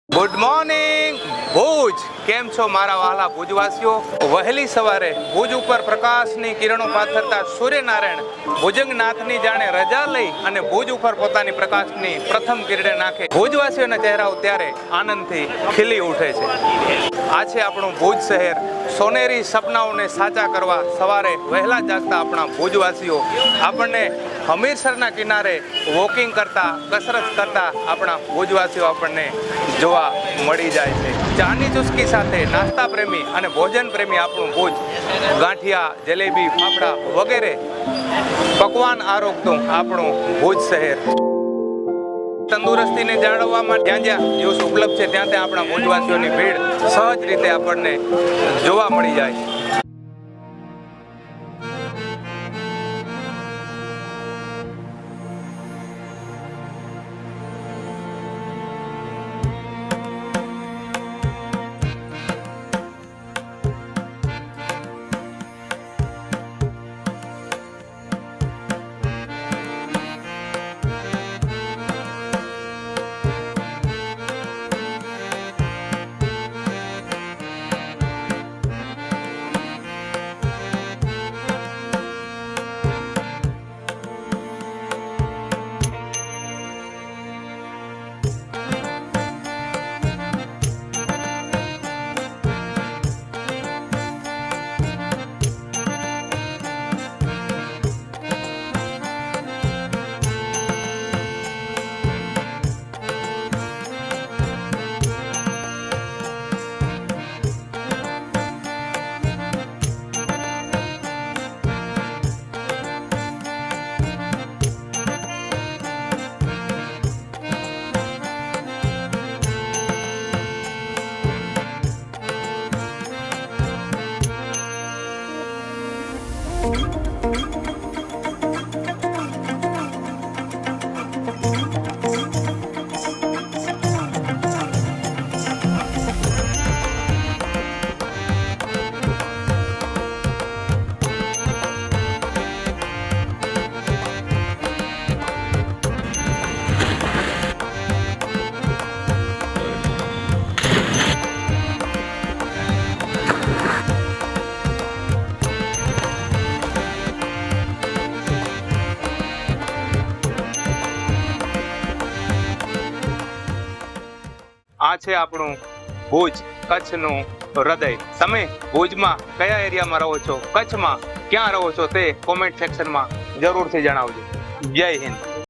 Good morning Bhuj, કેમ છો મારા વહાલા ભુજવાસીઓ? વહેલી સવારે ભુજ ઉપર પ્રકાશની કિરણો પાથરતા સૂર્યનારાયણ ભુજંગનાથની જાણે રજા લઈ અને ભુજ ઉપર પોતાની પ્રકાશની પ્રથમ કિરણે નાખે ભુજવાસીઓના ચહેરાઓ ત્યારે આનંદથી ખીલી ઉઠે છે. આ છે આપણું ભુજ શહેર. સોનેરી સપનાઓને સાચા કરવા સવારે વહેલા જાગતા આપણા ભુજવાસીઓ આપણને હમીરસરના કિનારે વોકિંગ કરતા, કસરત કરતા આપણા ભુજવાસીઓ આપણને જોવા મળી જાય છે. ચાની ચુસ્કી સાથે નાસ્તા પ્રેમી અને ભોજન પ્રેમી આપણું ભુજ ગાંઠિયા, જલેબી, ફાફડા વગેરે પકવાન આરોગતું આપણું ભુજ શહેર. તંદુરસ્તીને જાળવવામાં જ્યાં જ્યાં જ્યુસ ઉપલબ્ધ છે ત્યાં ત્યાં આપણા ભુજવાસીઓની ભીડ સહજ રીતે આપણને જોવા મળી જાય છે. આ છે આપણું ભુજ, કચ્છનું હૃદય. તમે ભુજમાં કયા એરિયામાં રહો છો, કચ્છમાં ક્યાં રહો છો તે કોમેન્ટ સેક્શનમાં જરૂરથી જણાવજો. જય હિન્દ.